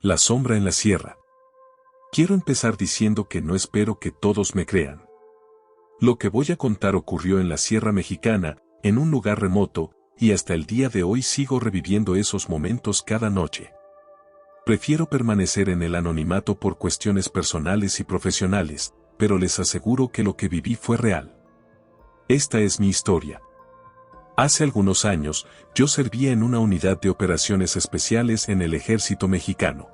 La sombra en la sierra. Quiero empezar diciendo que no espero que todos me crean. Lo que voy a contar ocurrió en la Sierra Mexicana, en un lugar remoto, y hasta el día de hoy sigo reviviendo esos momentos cada noche. Prefiero permanecer en el anonimato por cuestiones personales y profesionales, pero les aseguro que lo que viví fue real. Esta es mi historia. Hace algunos años, yo servía en una unidad de operaciones especiales en el ejército mexicano.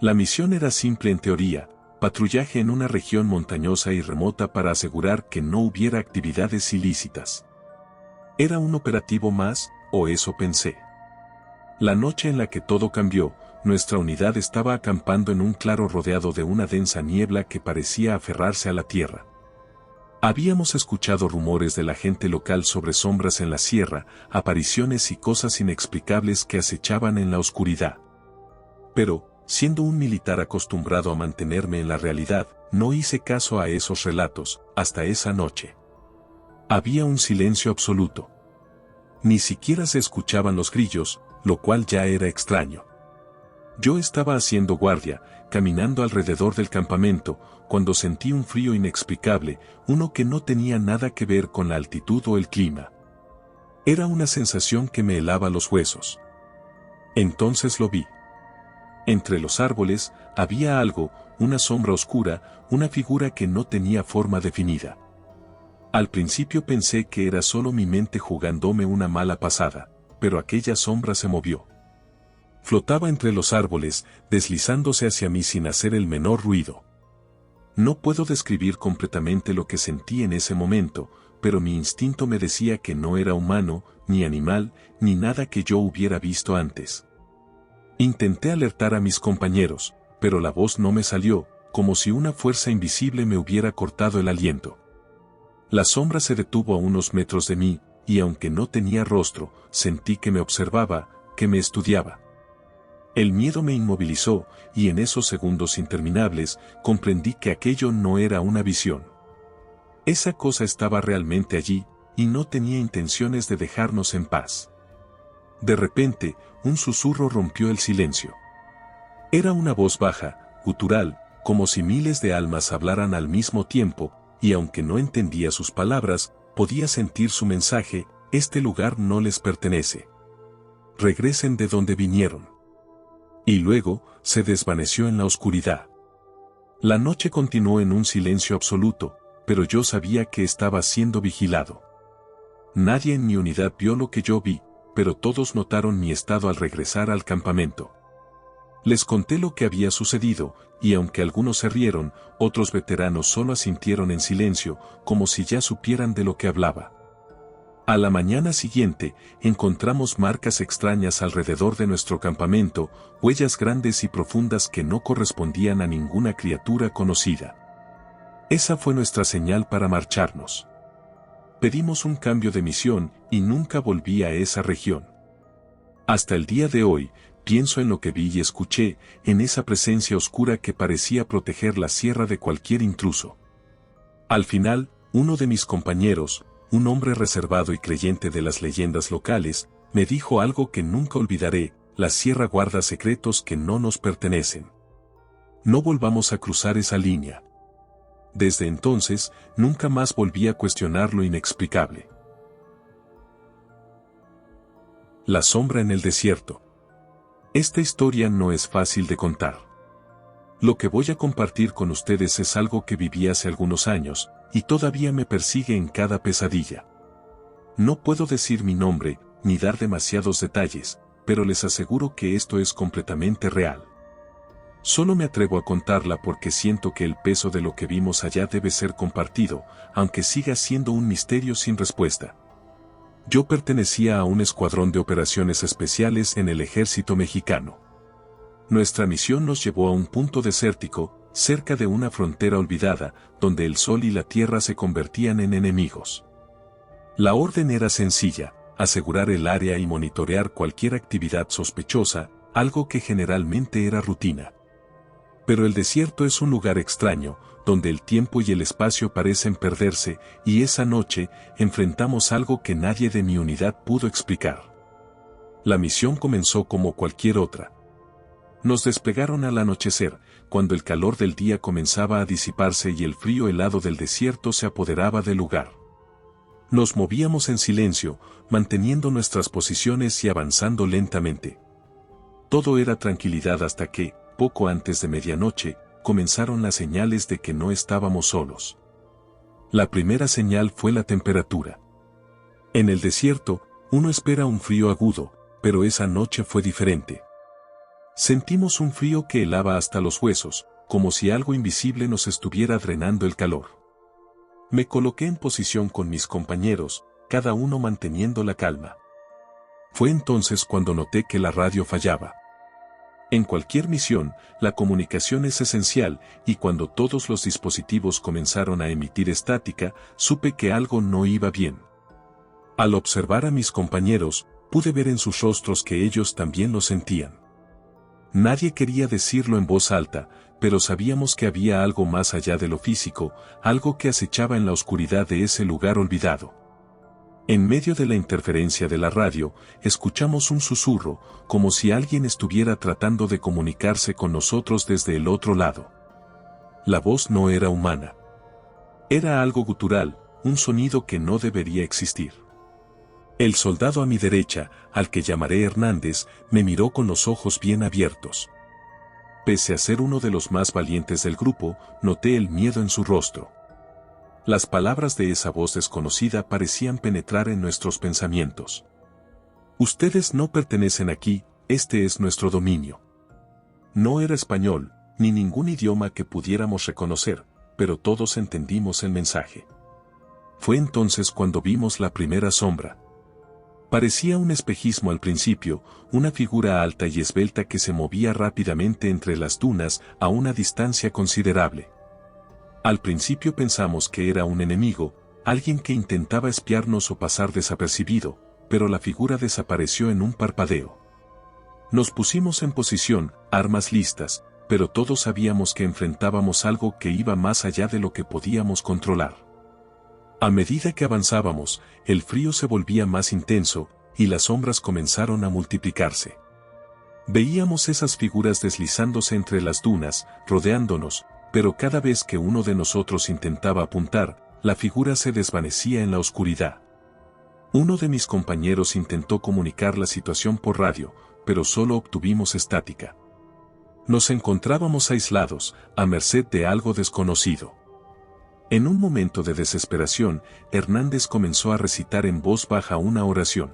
La misión era simple en teoría: patrullaje en una región montañosa y remota para asegurar que no hubiera actividades ilícitas. Era un operativo más, o eso pensé. La noche en la que todo cambió, nuestra unidad estaba acampando en un claro rodeado de una densa niebla que parecía aferrarse a la tierra. Habíamos escuchado rumores de la gente local sobre sombras en la sierra, apariciones y cosas inexplicables que acechaban en la oscuridad. Pero, siendo un militar acostumbrado a mantenerme en la realidad, no hice caso a esos relatos, hasta esa noche. Había un silencio absoluto. Ni siquiera se escuchaban los grillos, lo cual ya era extraño. Yo estaba haciendo guardia, caminando alrededor del campamento, cuando sentí un frío inexplicable, uno que no tenía nada que ver con la altitud o el clima. Era una sensación que me helaba los huesos. Entonces lo vi. Entre los árboles había algo, una sombra oscura, una figura que no tenía forma definida. Al principio pensé que era solo mi mente jugándome una mala pasada, pero aquella sombra se movió. Flotaba entre los árboles, deslizándose hacia mí sin hacer el menor ruido. No puedo describir completamente lo que sentí en ese momento, pero mi instinto me decía que no era humano, ni animal, ni nada que yo hubiera visto antes. Intenté alertar a mis compañeros, pero la voz no me salió, como si una fuerza invisible me hubiera cortado el aliento. La sombra se detuvo a unos metros de mí, y aunque no tenía rostro, sentí que me observaba, que me estudiaba. El miedo me inmovilizó, y en esos segundos interminables, comprendí que aquello no era una visión. Esa cosa estaba realmente allí, y no tenía intenciones de dejarnos en paz. De repente, un susurro rompió el silencio. Era una voz baja, gutural, como si miles de almas hablaran al mismo tiempo, y aunque no entendía sus palabras, podía sentir su mensaje: este lugar no les pertenece. Regresen de donde vinieron. Y luego, se desvaneció en la oscuridad. La noche continuó en un silencio absoluto, pero yo sabía que estaba siendo vigilado. Nadie en mi unidad vio lo que yo vi, pero todos notaron mi estado al regresar al campamento. Les conté lo que había sucedido, y aunque algunos se rieron, otros veteranos solo asintieron en silencio, como si ya supieran de lo que hablaba. A la mañana siguiente, encontramos marcas extrañas alrededor de nuestro campamento, huellas grandes y profundas que no correspondían a ninguna criatura conocida. Esa fue nuestra señal para marcharnos. Pedimos un cambio de misión, y nunca volví a esa región. Hasta el día de hoy, pienso en lo que vi y escuché, en esa presencia oscura que parecía proteger la sierra de cualquier intruso. Al final, uno de mis compañeros, un hombre reservado y creyente de las leyendas locales, me dijo algo que nunca olvidaré: la sierra guarda secretos que no nos pertenecen. No volvamos a cruzar esa línea. Desde entonces, nunca más volví a cuestionar lo inexplicable. La sombra en el desierto. Esta historia no es fácil de contar. Lo que voy a compartir con ustedes es algo que viví hace algunos años, y todavía me persigue en cada pesadilla. No puedo decir mi nombre, ni dar demasiados detalles, pero les aseguro que esto es completamente real. Solo me atrevo a contarla porque siento que el peso de lo que vimos allá debe ser compartido, aunque siga siendo un misterio sin respuesta. Yo pertenecía a un escuadrón de operaciones especiales en el ejército mexicano. Nuestra misión nos llevó a un punto desértico, cerca de una frontera olvidada, donde el sol y la tierra se convertían en enemigos. La orden era sencilla: asegurar el área y monitorear cualquier actividad sospechosa, algo que generalmente era rutina. Pero el desierto es un lugar extraño, donde el tiempo y el espacio parecen perderse, y esa noche, enfrentamos algo que nadie de mi unidad pudo explicar. La misión comenzó como cualquier otra. Nos desplegaron al anochecer, cuando el calor del día comenzaba a disiparse y el frío helado del desierto se apoderaba del lugar. Nos movíamos en silencio, manteniendo nuestras posiciones y avanzando lentamente. Todo era tranquilidad hasta que, poco antes de medianoche, comenzaron las señales de que no estábamos solos. La primera señal fue la temperatura. En el desierto, uno espera un frío agudo, pero esa noche fue diferente. Sentimos un frío que helaba hasta los huesos, como si algo invisible nos estuviera drenando el calor. Me coloqué en posición con mis compañeros, cada uno manteniendo la calma. Fue entonces cuando noté que la radio fallaba. En cualquier misión, la comunicación es esencial, y cuando todos los dispositivos comenzaron a emitir estática, supe que algo no iba bien. Al observar a mis compañeros, pude ver en sus rostros que ellos también lo sentían. Nadie quería decirlo en voz alta, pero sabíamos que había algo más allá de lo físico, algo que acechaba en la oscuridad de ese lugar olvidado. En medio de la interferencia de la radio, escuchamos un susurro, como si alguien estuviera tratando de comunicarse con nosotros desde el otro lado. La voz no era humana. Era algo gutural, un sonido que no debería existir. El soldado a mi derecha, al que llamaré Hernández, me miró con los ojos bien abiertos. Pese a ser uno de los más valientes del grupo, noté el miedo en su rostro. Las palabras de esa voz desconocida parecían penetrar en nuestros pensamientos. Ustedes no pertenecen aquí, este es nuestro dominio. No era español, ni ningún idioma que pudiéramos reconocer, pero todos entendimos el mensaje. Fue entonces cuando vimos la primera sombra. Parecía un espejismo al principio, una figura alta y esbelta que se movía rápidamente entre las dunas a una distancia considerable. Al principio pensamos que era un enemigo, alguien que intentaba espiarnos o pasar desapercibido, pero la figura desapareció en un parpadeo. Nos pusimos en posición, armas listas, pero todos sabíamos que enfrentábamos algo que iba más allá de lo que podíamos controlar. A medida que avanzábamos, el frío se volvía más intenso, y las sombras comenzaron a multiplicarse. Veíamos esas figuras deslizándose entre las dunas, rodeándonos, pero cada vez que uno de nosotros intentaba apuntar, la figura se desvanecía en la oscuridad. Uno de mis compañeros intentó comunicar la situación por radio, pero solo obtuvimos estática. Nos encontrábamos aislados, a merced de algo desconocido. En un momento de desesperación, Hernández comenzó a recitar en voz baja una oración.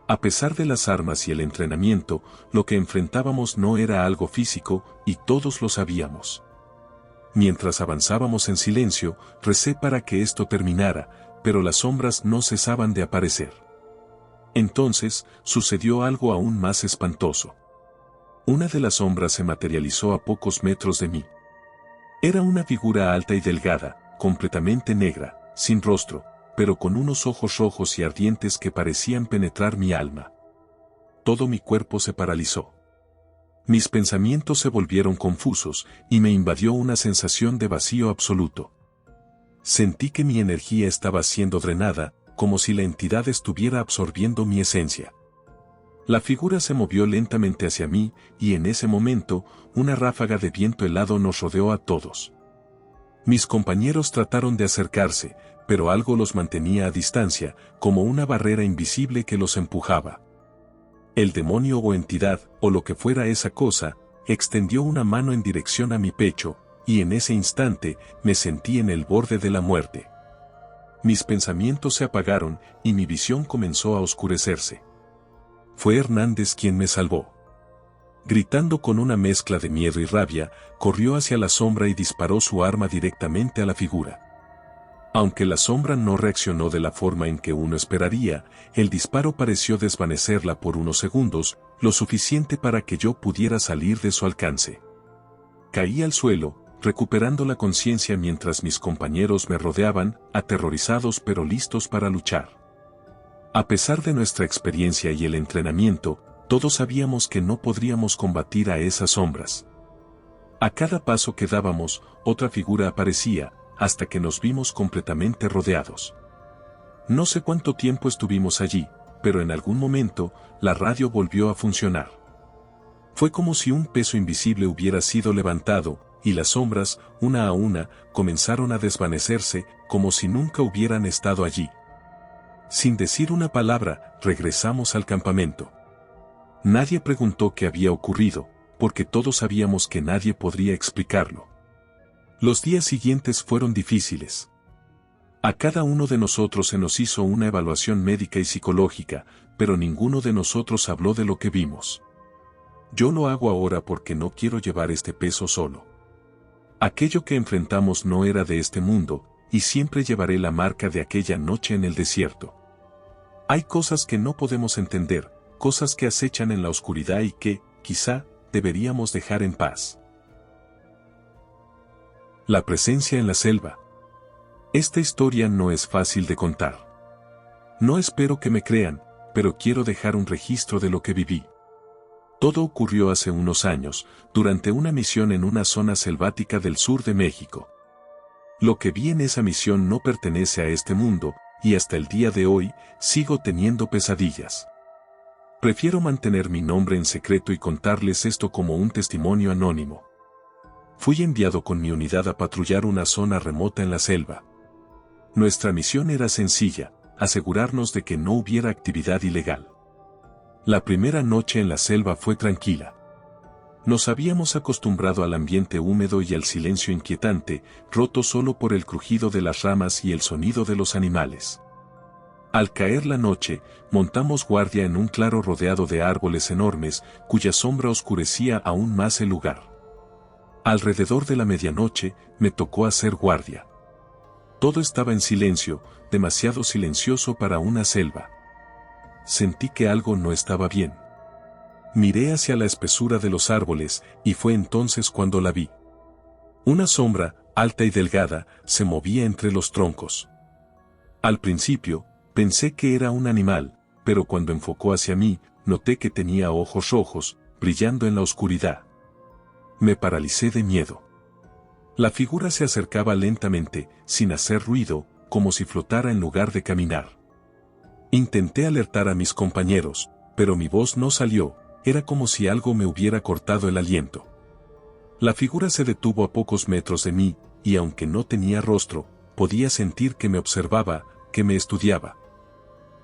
A pesar de las armas y el entrenamiento, lo que enfrentábamos no era algo físico, y todos lo sabíamos. Mientras avanzábamos en silencio, recé para que esto terminara, pero las sombras no cesaban de aparecer. Entonces, sucedió algo aún más espantoso. Una de las sombras se materializó a pocos metros de mí. Era una figura alta y delgada, completamente negra, sin rostro, pero con unos ojos rojos y ardientes que parecían penetrar mi alma. Todo mi cuerpo se paralizó. Mis pensamientos se volvieron confusos, y me invadió una sensación de vacío absoluto. Sentí que mi energía estaba siendo drenada, como si la entidad estuviera absorbiendo mi esencia. La figura se movió lentamente hacia mí, y en ese momento, una ráfaga de viento helado nos rodeó a todos. Mis compañeros trataron de acercarse, pero algo los mantenía a distancia, como una barrera invisible que los empujaba. El demonio o entidad, o lo que fuera esa cosa, extendió una mano en dirección a mi pecho, y en ese instante me sentí en el borde de la muerte. Mis pensamientos se apagaron, y mi visión comenzó a oscurecerse. Fue Hernández quien me salvó. Gritando con una mezcla de miedo y rabia, corrió hacia la sombra y disparó su arma directamente a la figura. Aunque la sombra no reaccionó de la forma en que uno esperaría, el disparo pareció desvanecerla por unos segundos, lo suficiente para que yo pudiera salir de su alcance. Caí al suelo, recuperando la conciencia mientras mis compañeros me rodeaban, aterrorizados pero listos para luchar. A pesar de nuestra experiencia y el entrenamiento, todos sabíamos que no podríamos combatir a esas sombras. A cada paso que dábamos, otra figura aparecía, hasta que nos vimos completamente rodeados. No sé cuánto tiempo estuvimos allí, pero en algún momento, la radio volvió a funcionar. Fue como si un peso invisible hubiera sido levantado, y las sombras, una a una, comenzaron a desvanecerse, como si nunca hubieran estado allí. Sin decir una palabra, regresamos al campamento. Nadie preguntó qué había ocurrido, porque todos sabíamos que nadie podría explicarlo. Los días siguientes fueron difíciles. A cada uno de nosotros se nos hizo una evaluación médica y psicológica, pero ninguno de nosotros habló de lo que vimos. Yo lo hago ahora porque no quiero llevar este peso solo. Aquello que enfrentamos no era de este mundo, y siempre llevaré la marca de aquella noche en el desierto. Hay cosas que no podemos entender, cosas que acechan en la oscuridad y que, quizá, deberíamos dejar en paz. La presencia en la selva. Esta historia no es fácil de contar. No espero que me crean, pero quiero dejar un registro de lo que viví. Todo ocurrió hace unos años, durante una misión en una zona selvática del sur de México. Lo que vi en esa misión no pertenece a este mundo, y hasta el día de hoy, sigo teniendo pesadillas. Prefiero mantener mi nombre en secreto y contarles esto como un testimonio anónimo. Fui enviado con mi unidad a patrullar una zona remota en la selva. Nuestra misión era sencilla, asegurarnos de que no hubiera actividad ilegal. La primera noche en la selva fue tranquila. Nos habíamos acostumbrado al ambiente húmedo y al silencio inquietante, roto solo por el crujido de las ramas y el sonido de los animales. Al caer la noche, montamos guardia en un claro rodeado de árboles enormes, cuya sombra oscurecía aún más el lugar. Alrededor de la medianoche, me tocó hacer guardia. Todo estaba en silencio, demasiado silencioso para una selva. Sentí que algo no estaba bien. Miré hacia la espesura de los árboles, y fue entonces cuando la vi. Una sombra, alta y delgada, se movía entre los troncos. Al principio, pensé que era un animal, pero cuando enfocó hacia mí, noté que tenía ojos rojos, brillando en la oscuridad. Me paralicé de miedo. La figura se acercaba lentamente, sin hacer ruido, como si flotara en lugar de caminar. Intenté alertar a mis compañeros, pero mi voz no salió, era como si algo me hubiera cortado el aliento. La figura se detuvo a pocos metros de mí, y aunque no tenía rostro, podía sentir que me observaba, que me estudiaba.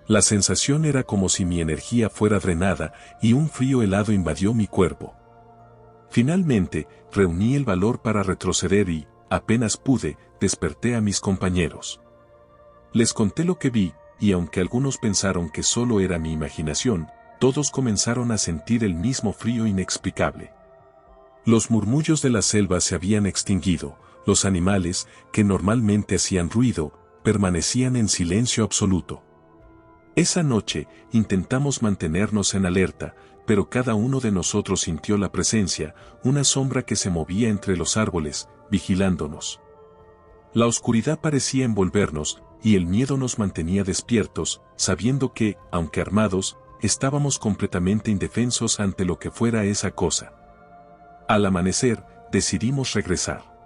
La sensación era como si mi energía fuera drenada, y un frío helado invadió mi cuerpo. Finalmente, reuní el valor para retroceder y, apenas pude, desperté a mis compañeros. Les conté lo que vi, y aunque algunos pensaron que solo era mi imaginación, todos comenzaron a sentir el mismo frío inexplicable. Los murmullos de la selva se habían extinguido, los animales, que normalmente hacían ruido, permanecían en silencio absoluto. Esa noche, intentamos mantenernos en alerta, pero cada uno de nosotros sintió la presencia, una sombra que se movía entre los árboles, vigilándonos. La oscuridad parecía envolvernos, y el miedo nos mantenía despiertos, sabiendo que, aunque armados, estábamos completamente indefensos ante lo que fuera esa cosa. Al amanecer, decidimos regresar.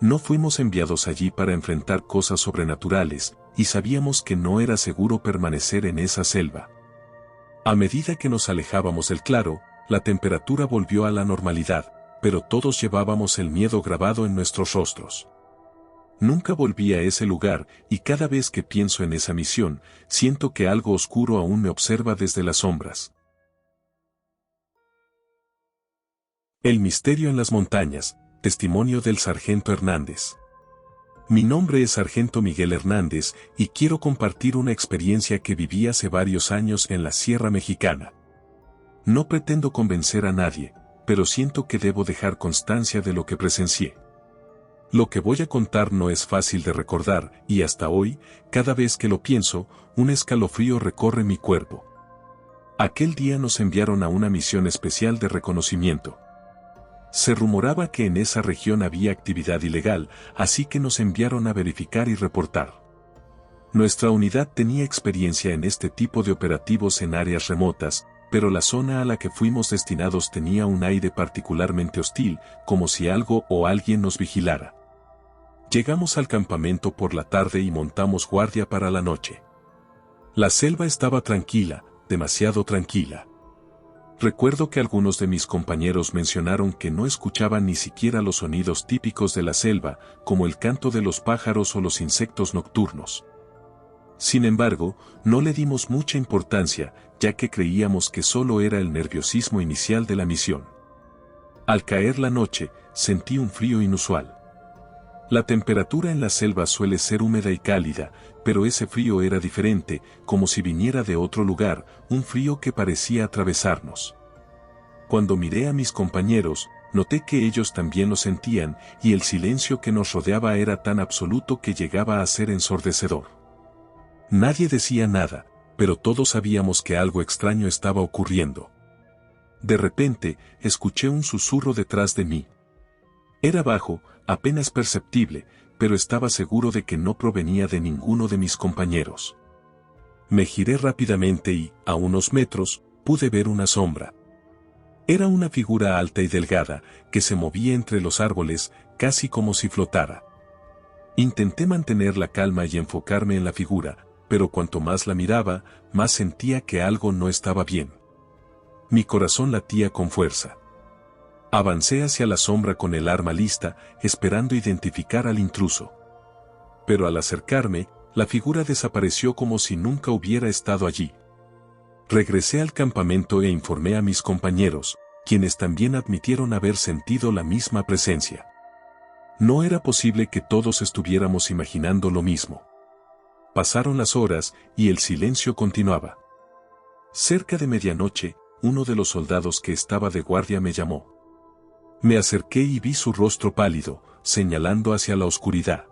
No fuimos enviados allí para enfrentar cosas sobrenaturales, y sabíamos que no era seguro permanecer en esa selva. A medida que nos alejábamos del claro, la temperatura volvió a la normalidad, pero todos llevábamos el miedo grabado en nuestros rostros. Nunca volví a ese lugar, y cada vez que pienso en esa misión, siento que algo oscuro aún me observa desde las sombras. El misterio en las montañas, testimonio del sargento Hernández. Mi nombre es Sargento Miguel Hernández, y quiero compartir una experiencia que viví hace varios años en la Sierra Mexicana. No pretendo convencer a nadie, pero siento que debo dejar constancia de lo que presencié. Lo que voy a contar no es fácil de recordar, y hasta hoy, cada vez que lo pienso, un escalofrío recorre mi cuerpo. Aquel día nos enviaron a una misión especial de reconocimiento. Se rumoraba que en esa región había actividad ilegal, así que nos enviaron a verificar y reportar. Nuestra unidad tenía experiencia en este tipo de operativos en áreas remotas, pero la zona a la que fuimos destinados tenía un aire particularmente hostil, como si algo o alguien nos vigilara. Llegamos al campamento por la tarde y montamos guardia para la noche. La selva estaba tranquila, demasiado tranquila. Recuerdo que algunos de mis compañeros mencionaron que no escuchaban ni siquiera los sonidos típicos de la selva, como el canto de los pájaros o los insectos nocturnos. Sin embargo, no le dimos mucha importancia, ya que creíamos que solo era el nerviosismo inicial de la misión. Al caer la noche, sentí un frío inusual. La temperatura en la selva suele ser húmeda y cálida, pero ese frío era diferente, como si viniera de otro lugar, un frío que parecía atravesarnos. Cuando miré a mis compañeros, noté que ellos también lo sentían, y el silencio que nos rodeaba era tan absoluto que llegaba a ser ensordecedor. Nadie decía nada, pero todos sabíamos que algo extraño estaba ocurriendo. De repente, escuché un susurro detrás de mí. Era bajo, apenas perceptible, pero estaba seguro de que no provenía de ninguno de mis compañeros. Me giré rápidamente y, a unos metros, pude ver una sombra. Era una figura alta y delgada, que se movía entre los árboles, casi como si flotara. Intenté mantener la calma y enfocarme en la figura, pero cuanto más la miraba, más sentía que algo no estaba bien. Mi corazón latía con fuerza. Avancé hacia la sombra con el arma lista, esperando identificar al intruso. Pero al acercarme, la figura desapareció como si nunca hubiera estado allí. Regresé al campamento e informé a mis compañeros, quienes también admitieron haber sentido la misma presencia. No era posible que todos estuviéramos imaginando lo mismo. Pasaron las horas y el silencio continuaba. Cerca de medianoche, uno de los soldados que estaba de guardia me llamó. Me acerqué y vi su rostro pálido, señalando hacia la oscuridad.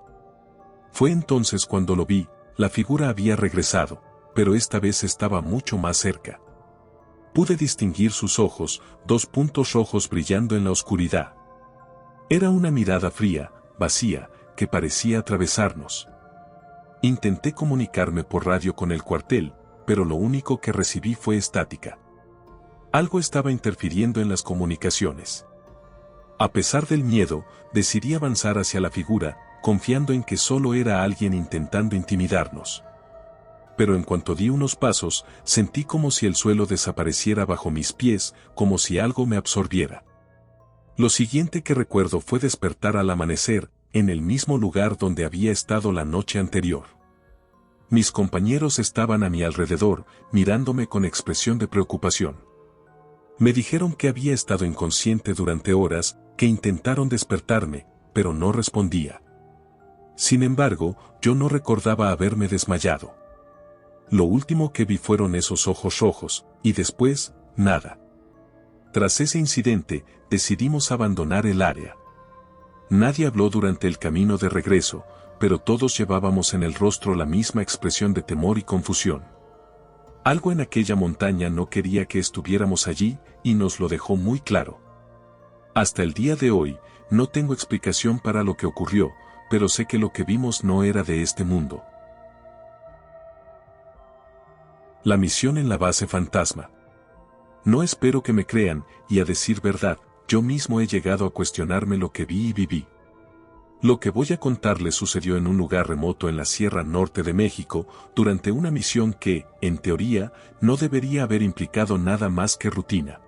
Fue entonces cuando lo vi, la figura había regresado, pero esta vez estaba mucho más cerca. Pude distinguir sus ojos, 2 puntos rojos brillando en la oscuridad. Era una mirada fría, vacía, que parecía atravesarnos. Intenté comunicarme por radio con el cuartel, pero lo único que recibí fue estática. Algo estaba interfiriendo en las comunicaciones. A pesar del miedo, decidí avanzar hacia la figura, confiando en que solo era alguien intentando intimidarnos. Pero en cuanto di unos pasos, sentí como si el suelo desapareciera bajo mis pies, como si algo me absorbiera. Lo siguiente que recuerdo fue despertar al amanecer, en el mismo lugar donde había estado la noche anterior. Mis compañeros estaban a mi alrededor, mirándome con expresión de preocupación. Me dijeron que había estado inconsciente durante horas, que intentaron despertarme, pero no respondía. Sin embargo, yo no recordaba haberme desmayado. Lo último que vi fueron esos ojos rojos, y después, nada. Tras ese incidente, decidimos abandonar el área. Nadie habló durante el camino de regreso, pero todos llevábamos en el rostro la misma expresión de temor y confusión. Algo en aquella montaña no quería que estuviéramos allí, y nos lo dejó muy claro. Hasta el día de hoy, no tengo explicación para lo que ocurrió, pero sé que lo que vimos no era de este mundo. La misión en la base fantasma. No espero que me crean, y a decir verdad, yo mismo he llegado a cuestionarme lo que vi y viví. Lo que voy a contarles sucedió en un lugar remoto en la Sierra Norte de México, durante una misión que, en teoría, no debería haber implicado nada más que rutina.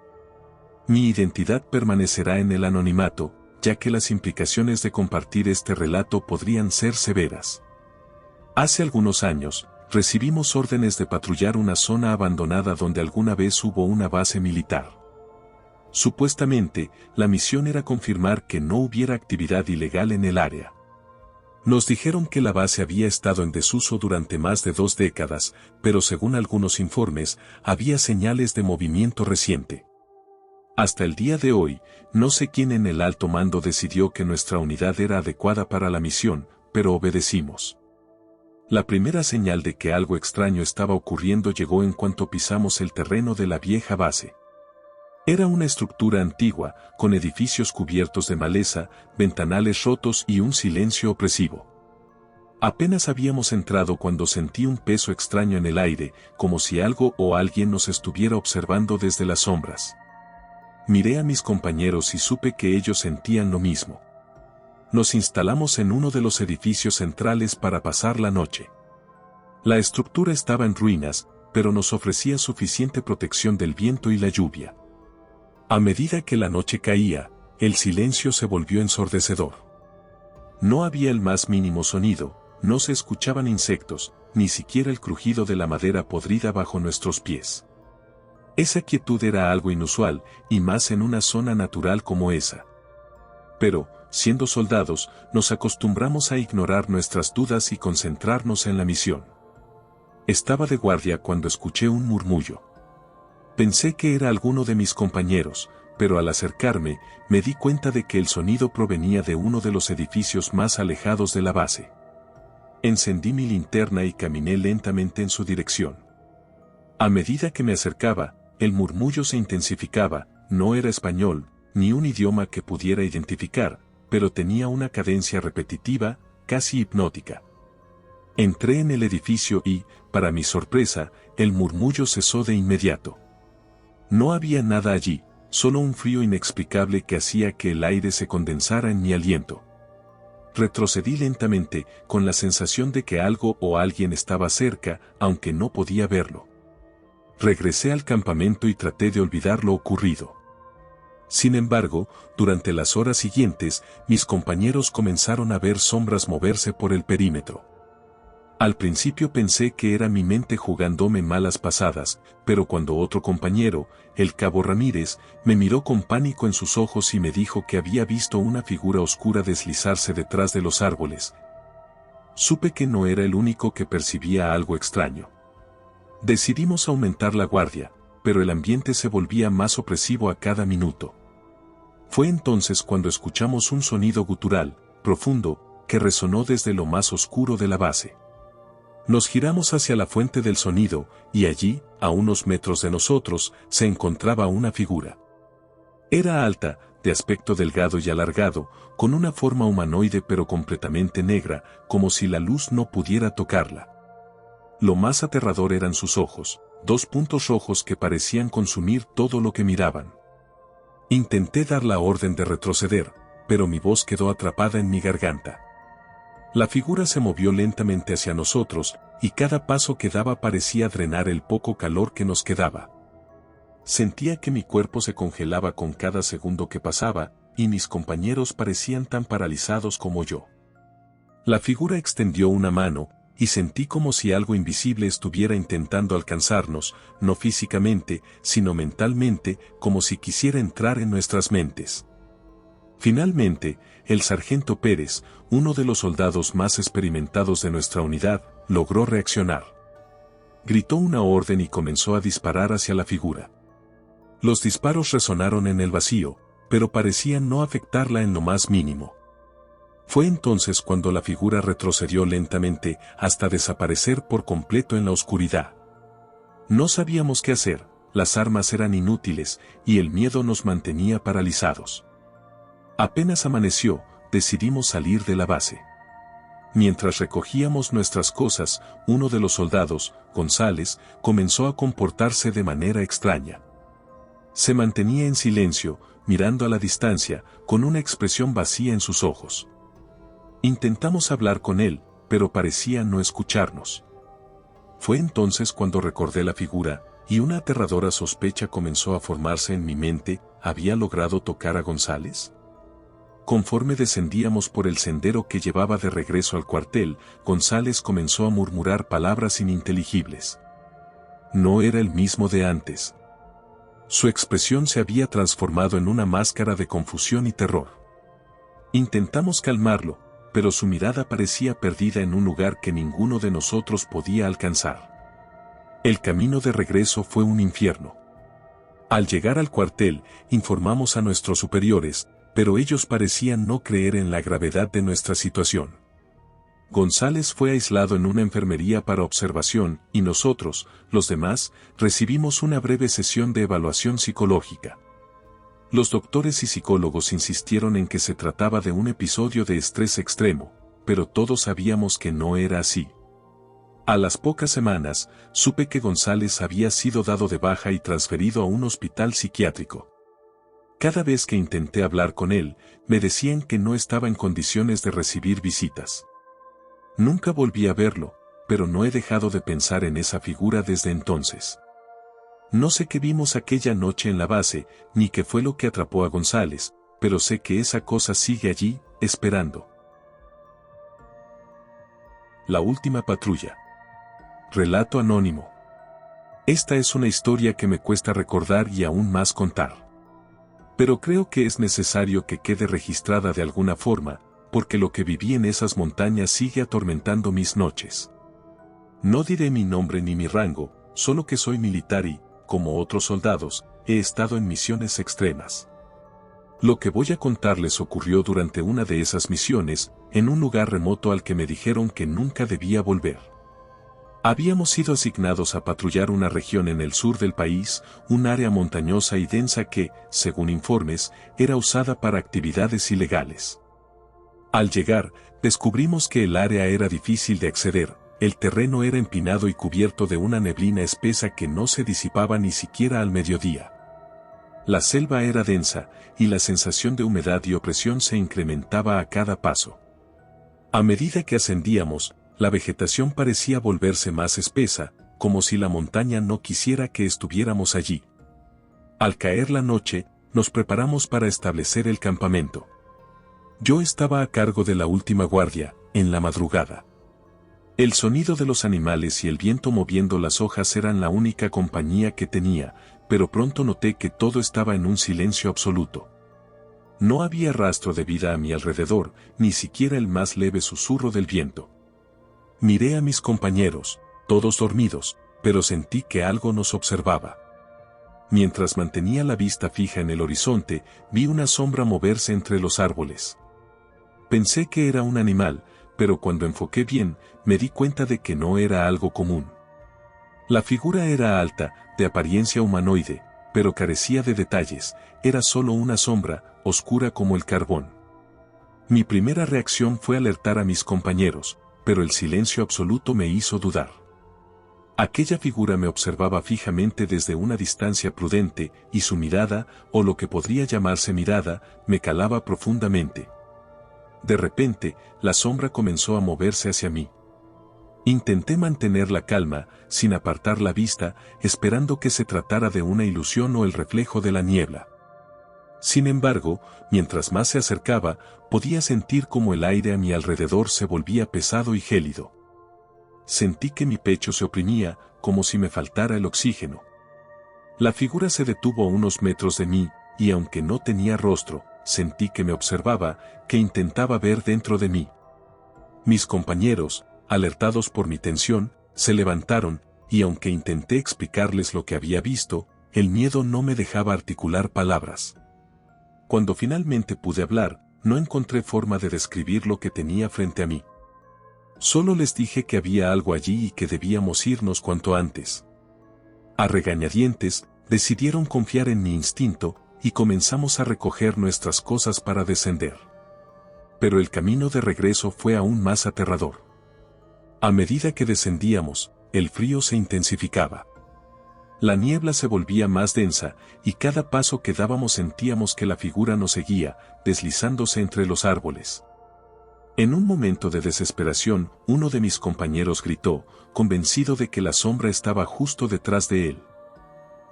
Mi identidad permanecerá en el anonimato, ya que las implicaciones de compartir este relato podrían ser severas. Hace algunos años, recibimos órdenes de patrullar una zona abandonada donde alguna vez hubo una base militar. Supuestamente, la misión era confirmar que no hubiera actividad ilegal en el área. Nos dijeron que la base había estado en desuso durante más de 2 décadas, pero según algunos informes, había señales de movimiento reciente. Hasta el día de hoy, no sé quién en el alto mando decidió que nuestra unidad era adecuada para la misión, pero obedecimos. La primera señal de que algo extraño estaba ocurriendo llegó en cuanto pisamos el terreno de la vieja base. Era una estructura antigua, con edificios cubiertos de maleza, ventanales rotos y un silencio opresivo. Apenas habíamos entrado cuando sentí un peso extraño en el aire, como si algo o alguien nos estuviera observando desde las sombras. Miré a mis compañeros y supe que ellos sentían lo mismo. Nos instalamos en uno de los edificios centrales para pasar la noche. La estructura estaba en ruinas, pero nos ofrecía suficiente protección del viento y la lluvia. A medida que la noche caía, el silencio se volvió ensordecedor. No había el más mínimo sonido, no se escuchaban insectos, ni siquiera el crujido de la madera podrida bajo nuestros pies. Esa quietud era algo inusual, y más en una zona natural como esa. Pero, siendo soldados, nos acostumbramos a ignorar nuestras dudas y concentrarnos en la misión. Estaba de guardia cuando escuché un murmullo. Pensé que era alguno de mis compañeros, pero al acercarme, me di cuenta de que el sonido provenía de uno de los edificios más alejados de la base. Encendí mi linterna y caminé lentamente en su dirección. A medida que me acercaba, el murmullo se intensificaba, no era español, ni un idioma que pudiera identificar, pero tenía una cadencia repetitiva, casi hipnótica. Entré en el edificio y, para mi sorpresa, el murmullo cesó de inmediato. No había nada allí, solo un frío inexplicable que hacía que el aire se condensara en mi aliento. Retrocedí lentamente, con la sensación de que algo o alguien estaba cerca, aunque no podía verlo. Regresé al campamento y traté de olvidar lo ocurrido. Sin embargo, durante las horas siguientes, mis compañeros comenzaron a ver sombras moverse por el perímetro. Al principio pensé que era mi mente jugándome malas pasadas, pero cuando otro compañero, el cabo Ramírez, me miró con pánico en sus ojos y me dijo que había visto una figura oscura deslizarse detrás de los árboles, supe que no era el único que percibía algo extraño. Decidimos aumentar la guardia, pero el ambiente se volvía más opresivo a cada minuto. Fue entonces cuando escuchamos un sonido gutural, profundo, que resonó desde lo más oscuro de la base. Nos giramos hacia la fuente del sonido, y allí, a unos metros de nosotros, se encontraba una figura. Era alta, de aspecto delgado y alargado, con una forma humanoide pero completamente negra, como si la luz no pudiera tocarla. Lo más aterrador eran sus ojos, 2 puntos rojos que parecían consumir todo lo que miraban. Intenté dar la orden de retroceder, pero mi voz quedó atrapada en mi garganta. La figura se movió lentamente hacia nosotros, y cada paso que daba parecía drenar el poco calor que nos quedaba. Sentía que mi cuerpo se congelaba con cada segundo que pasaba, y mis compañeros parecían tan paralizados como yo. La figura extendió una mano, y sentí como si algo invisible estuviera intentando alcanzarnos, no físicamente, sino mentalmente, como si quisiera entrar en nuestras mentes. Finalmente, el sargento Pérez, uno de los soldados más experimentados de nuestra unidad, logró reaccionar. Gritó una orden y comenzó a disparar hacia la figura. Los disparos resonaron en el vacío, pero parecían no afectarla en lo más mínimo. Fue entonces cuando la figura retrocedió lentamente hasta desaparecer por completo en la oscuridad. No sabíamos qué hacer, las armas eran inútiles, y el miedo nos mantenía paralizados. Apenas amaneció, decidimos salir de la base. Mientras recogíamos nuestras cosas, uno de los soldados, González, comenzó a comportarse de manera extraña. Se mantenía en silencio, mirando a la distancia, con una expresión vacía en sus ojos. Intentamos hablar con él, pero parecía no escucharnos. Fue entonces cuando recordé la figura, y una aterradora sospecha comenzó a formarse en mi mente. ¿Había logrado tocar a González? Conforme descendíamos por el sendero que llevaba de regreso al cuartel, González comenzó a murmurar palabras ininteligibles. No era el mismo de antes. Su expresión se había transformado en una máscara de confusión y terror. Intentamos calmarlo, pero su mirada parecía perdida en un lugar que ninguno de nosotros podía alcanzar. El camino de regreso fue un infierno. Al llegar al cuartel, informamos a nuestros superiores, pero ellos parecían no creer en la gravedad de nuestra situación. González fue aislado en una enfermería para observación, y nosotros, los demás, recibimos una breve sesión de evaluación psicológica. Los doctores y psicólogos insistieron en que se trataba de un episodio de estrés extremo, pero todos sabíamos que no era así. A las pocas semanas, supe que González había sido dado de baja y transferido a un hospital psiquiátrico. Cada vez que intenté hablar con él, me decían que no estaba en condiciones de recibir visitas. Nunca volví a verlo, pero no he dejado de pensar en esa figura desde entonces. No sé qué vimos aquella noche en la base, ni qué fue lo que atrapó a González, pero sé que esa cosa sigue allí, esperando. La última patrulla. Relato anónimo. Esta es una historia que me cuesta recordar y aún más contar. Pero creo que es necesario que quede registrada de alguna forma, porque lo que viví en esas montañas sigue atormentando mis noches. No diré mi nombre ni mi rango, solo que soy militar y, como otros soldados, he estado en misiones extremas. Lo que voy a contarles ocurrió durante una de esas misiones, en un lugar remoto al que me dijeron que nunca debía volver. Habíamos sido asignados a patrullar una región en el sur del país, un área montañosa y densa que, según informes, era usada para actividades ilegales. Al llegar, descubrimos que el área era difícil de acceder, el terreno era empinado y cubierto de una neblina espesa que no se disipaba ni siquiera al mediodía. La selva era densa, y la sensación de humedad y opresión se incrementaba a cada paso. A medida que ascendíamos, la vegetación parecía volverse más espesa, como si la montaña no quisiera que estuviéramos allí. Al caer la noche, nos preparamos para establecer el campamento. Yo estaba a cargo de la última guardia, en la madrugada. El sonido de los animales y el viento moviendo las hojas eran la única compañía que tenía, pero pronto noté que todo estaba en un silencio absoluto. No había rastro de vida a mi alrededor, ni siquiera el más leve susurro del viento. Miré a mis compañeros, todos dormidos, pero sentí que algo nos observaba. Mientras mantenía la vista fija en el horizonte, vi una sombra moverse entre los árboles. Pensé que era un animal, pero cuando enfoqué bien, me di cuenta de que no era algo común. La figura era alta, de apariencia humanoide, pero carecía de detalles, era solo una sombra, oscura como el carbón. Mi primera reacción fue alertar a mis compañeros, pero el silencio absoluto me hizo dudar. Aquella figura me observaba fijamente desde una distancia prudente, y su mirada, o lo que podría llamarse mirada, me calaba profundamente. De repente, la sombra comenzó a moverse hacia mí. Intenté mantener la calma, sin apartar la vista, esperando que se tratara de una ilusión o el reflejo de la niebla. Sin embargo, mientras más se acercaba, podía sentir como el aire a mi alrededor se volvía pesado y gélido. Sentí que mi pecho se oprimía, como si me faltara el oxígeno. La figura se detuvo a unos metros de mí, y aunque no tenía rostro, sentí que me observaba, que intentaba ver dentro de mí. Mis compañeros, alertados por mi tensión, se levantaron, y aunque intenté explicarles lo que había visto, el miedo no me dejaba articular palabras. Cuando finalmente pude hablar, no encontré forma de describir lo que tenía frente a mí. Solo les dije que había algo allí y que debíamos irnos cuanto antes. A regañadientes, decidieron confiar en mi instinto, y comenzamos a recoger nuestras cosas para descender. Pero el camino de regreso fue aún más aterrador. A medida que descendíamos, el frío se intensificaba. La niebla se volvía más densa, y cada paso que dábamos sentíamos que la figura nos seguía, deslizándose entre los árboles. En un momento de desesperación, uno de mis compañeros gritó, convencido de que la sombra estaba justo detrás de él.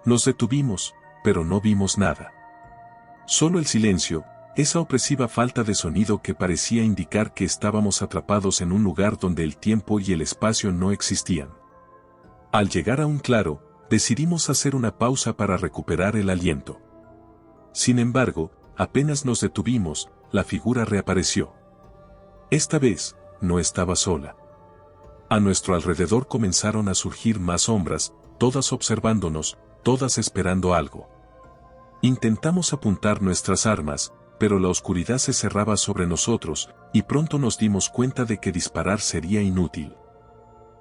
Nos detuvimos, pero no vimos nada. Solo el silencio, esa opresiva falta de sonido que parecía indicar que estábamos atrapados en un lugar donde el tiempo y el espacio no existían. Al llegar a un claro, decidimos hacer una pausa para recuperar el aliento. Sin embargo, apenas nos detuvimos, la figura reapareció. Esta vez, no estaba sola. A nuestro alrededor comenzaron a surgir más sombras, todas observándonos, todas esperando algo. Intentamos apuntar nuestras armas, pero la oscuridad se cerraba sobre nosotros, y pronto nos dimos cuenta de que disparar sería inútil.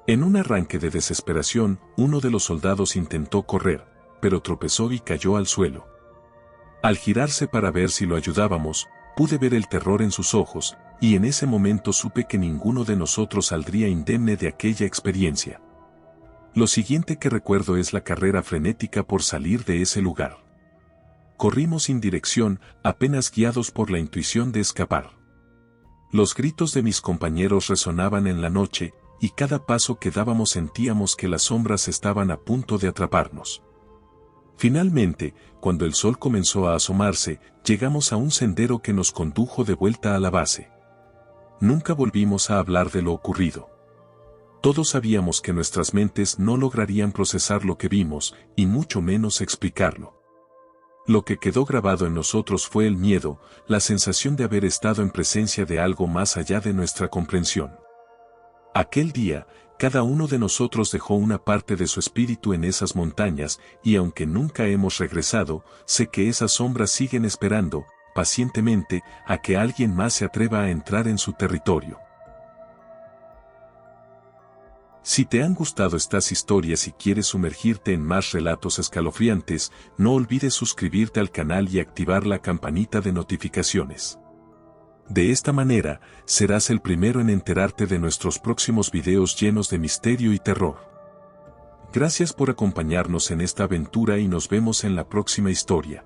En un arranque de desesperación, uno de los soldados intentó correr, pero tropezó y cayó al suelo. Al girarse para ver si lo ayudábamos, pude ver el terror en sus ojos, y en ese momento supe que ninguno de nosotros saldría indemne de aquella experiencia. Lo siguiente que recuerdo es la carrera frenética por salir de ese lugar. Corrimos sin dirección, apenas guiados por la intuición de escapar. Los gritos de mis compañeros resonaban en la noche, y cada paso que dábamos sentíamos que las sombras estaban a punto de atraparnos. Finalmente, cuando el sol comenzó a asomarse, llegamos a un sendero que nos condujo de vuelta a la base. Nunca volvimos a hablar de lo ocurrido. Todos sabíamos que nuestras mentes no lograrían procesar lo que vimos, y mucho menos explicarlo. Lo que quedó grabado en nosotros fue el miedo, la sensación de haber estado en presencia de algo más allá de nuestra comprensión. Aquel día, cada uno de nosotros dejó una parte de su espíritu en esas montañas, y aunque nunca hemos regresado, sé que esas sombras siguen esperando, pacientemente, a que alguien más se atreva a entrar en su territorio. Si te han gustado estas historias y quieres sumergirte en más relatos escalofriantes, no olvides suscribirte al canal y activar la campanita de notificaciones. De esta manera, serás el primero en enterarte de nuestros próximos videos llenos de misterio y terror. Gracias por acompañarnos en esta aventura y nos vemos en la próxima historia.